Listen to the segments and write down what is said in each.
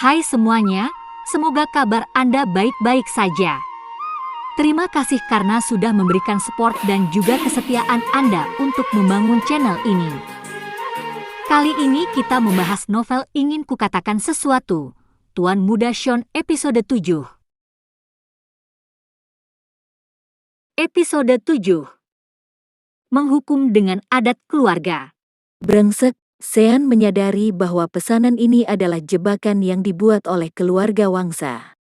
Hai semuanya, semoga kabar Anda baik-baik saja. Terima kasih karena sudah memberikan support dan juga kesetiaan Anda untuk membangun channel ini. Kali ini kita membahas novel Ingin Kukatakan Sesuatu, Tuan Muda Sean episode 7. Episode 7. Menghukum dengan adat keluarga. Brengsek, Sean menyadari bahwa pesanan ini adalah jebakan yang dibuat oleh keluarga Wangsa.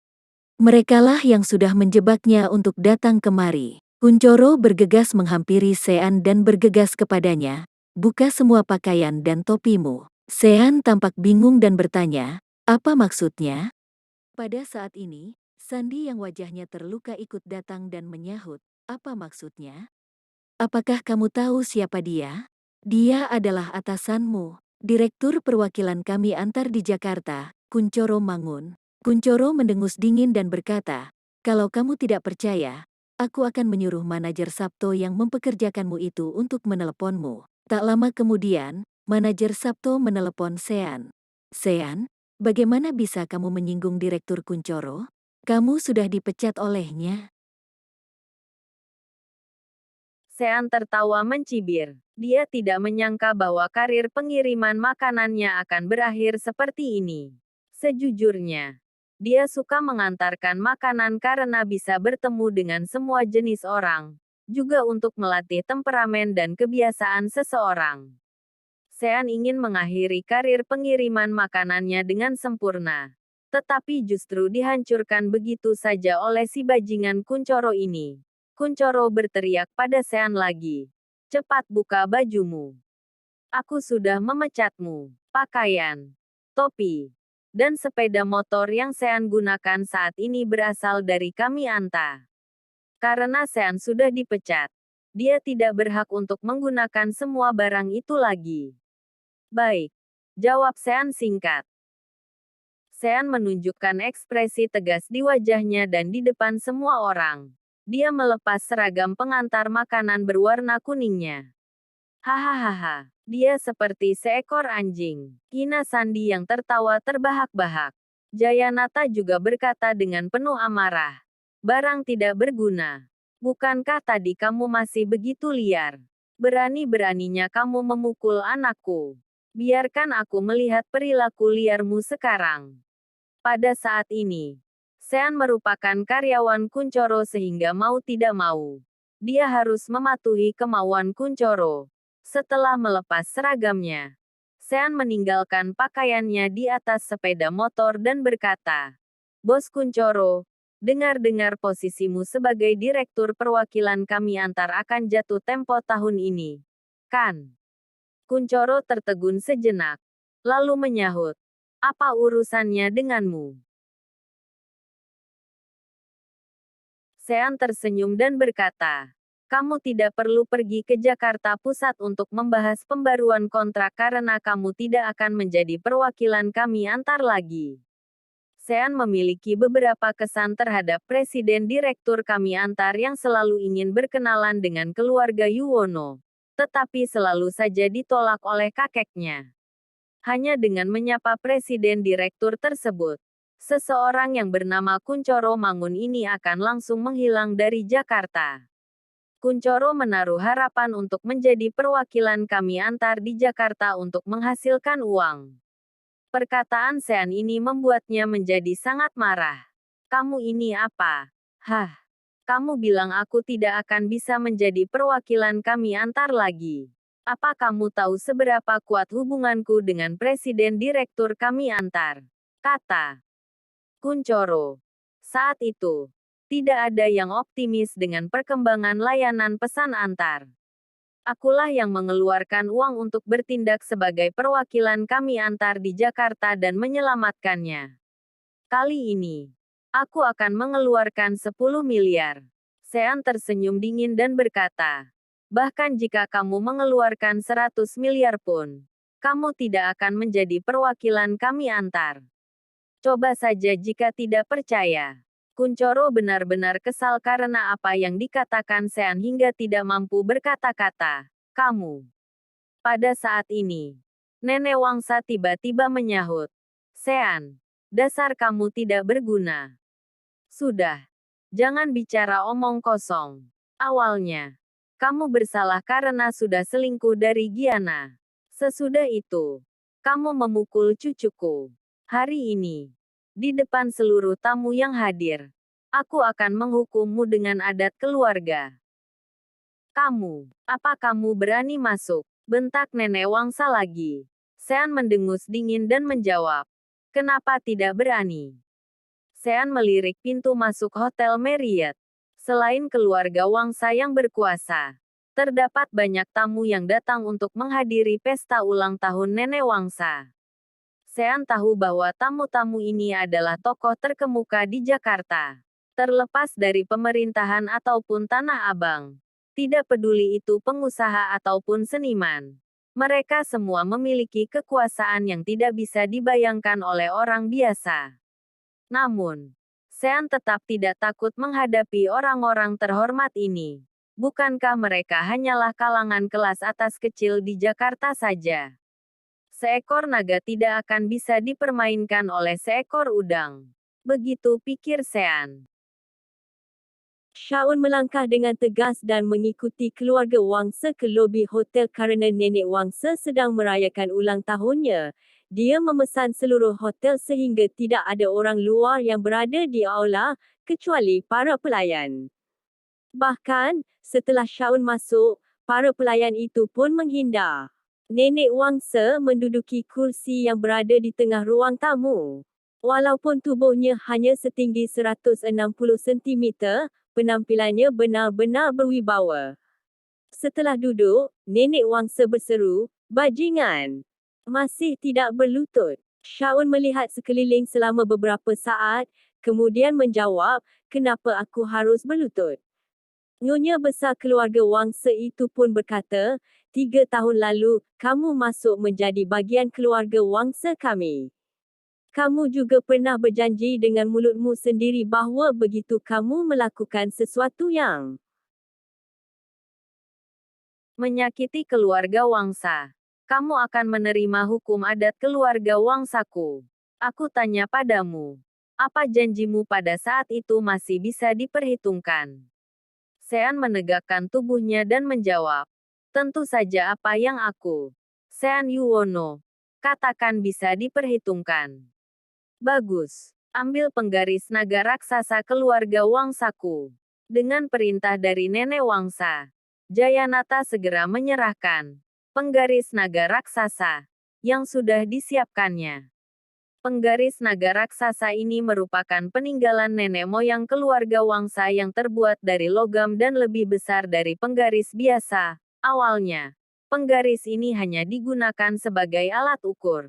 Merekalah yang sudah menjebaknya untuk datang kemari. Kunchoro bergegas menghampiri Sean dan bergegas kepadanya, "Buka semua pakaian dan topimu." Sean tampak bingung dan bertanya, "Apa maksudnya?" Pada saat ini, Sandy yang wajahnya terluka ikut datang dan menyahut, "Apa maksudnya? Apakah kamu tahu siapa dia? Dia adalah atasanmu, Direktur Perwakilan kami antar di Jakarta, Kunchoro Mangun." Kunchoro mendengus dingin dan berkata, "Kalau kamu tidak percaya, aku akan menyuruh manajer Sabto yang mempekerjakanmu itu untuk meneleponmu." Tak lama kemudian, manajer Sabto menelepon Sean. "Sean, bagaimana bisa kamu menyinggung Direktur Kunchoro? Kamu sudah dipecat olehnya." Sean tertawa mencibir. Dia tidak menyangka bahwa karir pengiriman makanannya akan berakhir seperti ini. Sejujurnya, dia suka mengantarkan makanan karena bisa bertemu dengan semua jenis orang, juga untuk melatih temperamen dan kebiasaan seseorang. Sean ingin mengakhiri karir pengiriman makanannya dengan sempurna, tetapi justru dihancurkan begitu saja oleh si bajingan Kunchoro ini. Kunchoro berteriak pada Sean lagi. "Cepat buka bajumu. Aku sudah memecatmu." Pakaian, topi, dan sepeda motor yang Sean gunakan saat ini berasal dari kami Anta. Karena Sean sudah dipecat, dia tidak berhak untuk menggunakan semua barang itu lagi. "Baik," jawab Sean singkat. Sean menunjukkan ekspresi tegas di wajahnya dan di depan semua orang. Dia melepas seragam pengantar makanan berwarna kuningnya. "Hahaha, dia seperti seekor anjing," kina Sandy yang tertawa terbahak-bahak. Jayanata juga berkata dengan penuh amarah. "Barang tidak berguna. Bukankah tadi kamu masih begitu liar? Berani-beraninya kamu memukul anakku. Biarkan aku melihat perilaku liarmu sekarang." Pada saat ini, Sean merupakan karyawan Kunchoro sehingga mau tidak mau, dia harus mematuhi kemauan Kunchoro. Setelah melepas seragamnya, Sean meninggalkan pakaiannya di atas sepeda motor dan berkata, "Bos Kunchoro, dengar-dengar posisimu sebagai direktur perwakilan kami antar akan jatuh tempo tahun ini, kan?" Kunchoro tertegun sejenak, lalu menyahut, "Apa urusannya denganmu?" Sean tersenyum dan berkata, "Kamu tidak perlu pergi ke Jakarta Pusat untuk membahas pembaruan kontrak karena kamu tidak akan menjadi perwakilan kami antar lagi." Sean memiliki beberapa kesan terhadap Presiden Direktur kami antar yang selalu ingin berkenalan dengan keluarga Yuwono, tetapi selalu saja ditolak oleh kakeknya. Hanya dengan menyapa Presiden Direktur tersebut, seseorang yang bernama Kunchoro Mangun ini akan langsung menghilang dari Jakarta. Kunchoro menaruh harapan untuk menjadi perwakilan kami antar di Jakarta untuk menghasilkan uang. Perkataan Sean ini membuatnya menjadi sangat marah. "Kamu ini apa? Hah? Kamu bilang aku tidak akan bisa menjadi perwakilan kami antar lagi. Apa kamu tahu seberapa kuat hubunganku dengan Presiden Direktur kami antar?" kata Kunchoro. Saat itu, tidak ada yang optimis dengan perkembangan layanan pesan antar. "Akulah yang mengeluarkan uang untuk bertindak sebagai perwakilan kami antar di Jakarta dan menyelamatkannya. Kali ini, aku akan mengeluarkan 10 miliar. Sean tersenyum dingin dan berkata, "Bahkan jika kamu mengeluarkan 100 miliar pun, kamu tidak akan menjadi perwakilan kami antar. Coba saja jika tidak percaya." Kunchoro benar-benar kesal karena apa yang dikatakan Sean hingga tidak mampu berkata-kata. "Kamu." Pada saat ini, Nenek Wangsa tiba-tiba menyahut, "Sean, Dasar kamu tidak berguna. Sudah. Jangan bicara omong kosong. Awalnya, kamu bersalah karena sudah selingkuh dari Giana. Sesudah itu, kamu memukul cucuku. Hari ini, di depan seluruh tamu yang hadir, aku akan menghukummu dengan adat keluarga. Apa kamu berani masuk? Bentak nenek Wangsa lagi. Sean mendengus dingin dan menjawab, kenapa tidak berani? Sean melirik pintu masuk Hotel Marriott. Selain keluarga Wangsa yang berkuasa, terdapat banyak tamu yang datang untuk menghadiri pesta ulang tahun nenek Wangsa. Sean tahu bahwa tamu-tamu ini adalah tokoh terkemuka di Jakarta. Terlepas dari pemerintahan ataupun Tanah Abang. Tidak peduli itu pengusaha ataupun seniman. Mereka semua memiliki kekuasaan yang tidak bisa dibayangkan oleh orang biasa. Namun, Sean tetap tidak takut menghadapi orang-orang terhormat ini. Bukankah mereka hanyalah kalangan kelas atas kecil di Jakarta saja? Seekor naga tidak akan bisa dipermainkan oleh seekor udang. Begitu pikir Sean. Shaun melangkah dengan tegas dan mengikuti keluarga Wangsa ke lobi hotel kerana nenek Wangsa sedang merayakan ulang tahunnya. Dia memesan seluruh hotel sehingga tidak ada orang luar yang berada di aula, kecuali para pelayan. Bahkan, setelah Shaun masuk, para pelayan itu pun menghindar. Nenek Wangsa menduduki kursi yang berada di tengah ruang tamu. Walaupun tubuhnya hanya setinggi 160 cm, penampilannya benar-benar berwibawa. Setelah duduk, nenek Wangsa berseru, "Bajingan! Masih tidak berlutut." Shaun melihat sekeliling selama beberapa saat, kemudian menjawab, "Kenapa aku harus berlutut?" Nyonya besar keluarga Wangsa itu pun berkata, 3 tahun lalu, kamu masuk menjadi bagian keluarga Wangsa kami. Kamu juga pernah berjanji dengan mulutmu sendiri bahawa begitu kamu melakukan sesuatu yang menyakiti keluarga Wangsa, kamu akan menerima hukum adat keluarga Wangsaku. Aku tanya padamu, apa janjimu pada saat itu masih bisa diperhitungkan? Sean menegakkan tubuhnya dan menjawab, tentu saja apa yang aku, Sean Yuwono, katakan bisa diperhitungkan. Bagus. Ambil penggaris naga raksasa keluarga Wangsaku. Dengan perintah dari nenek Wangsa, Jayanata segera menyerahkan penggaris naga raksasa yang sudah disiapkannya. Penggaris naga raksasa ini merupakan peninggalan nenek moyang keluarga Wangsa yang terbuat dari logam dan lebih besar dari penggaris biasa. Awalnya, penggaris ini hanya digunakan sebagai alat ukur.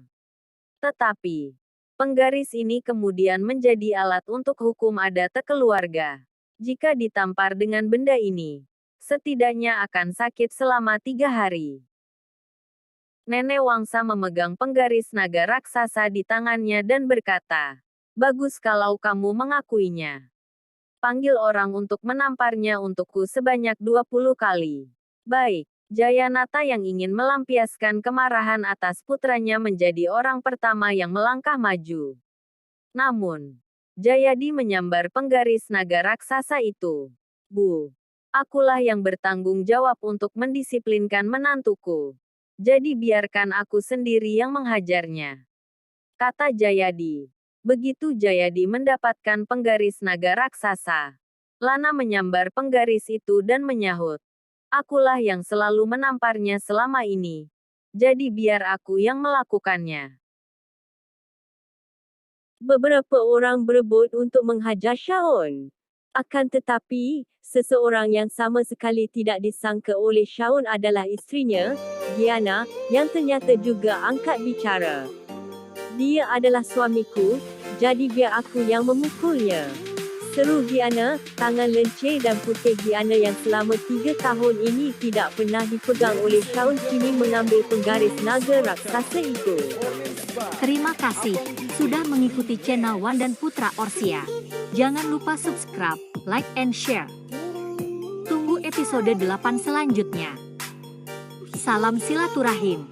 Tetapi, penggaris ini kemudian menjadi alat untuk hukum adat keluarga. Jika ditampar dengan benda ini, setidaknya akan sakit selama 3 hari. Nenek Wangsa memegang penggaris naga raksasa di tangannya dan berkata, bagus kalau kamu mengakuinya. Panggil orang untuk menamparnya untukku sebanyak 20 kali. Baik. Jayanata yang ingin melampiaskan kemarahan atas putranya menjadi orang pertama yang melangkah maju. Namun, Jayadi menyambar penggaris naga raksasa itu. Bu, akulah yang bertanggung jawab untuk mendisiplinkan menantuku. Jadi biarkan aku sendiri yang menghajarnya. Kata Jayadi. Begitu Jayadi mendapatkan penggaris naga raksasa, Lana menyambar penggaris itu dan menyahut. Akulah yang selalu menamparnya selama ini. Jadi biar aku yang melakukannya. beberapa orang berebut untuk menghajar Shaun. Akan tetapi, seseorang yang sama sekali tidak disangka oleh Shaun adalah isterinya, Giana, yang ternyata juga angkat bicara. Dia adalah suamiku, jadi biar aku yang memukulnya. Seru Giana, tangan lencir dan putih Giana yang selama 3 tahun ini tidak pernah dipegang oleh Shaun kini mengambil penggaris naga raksasa itu. Terima kasih sudah mengikuti channel Wan dan Putra Orsia. Jangan lupa subscribe, like and share. Tunggu episode 8 selanjutnya. Salam silaturahim.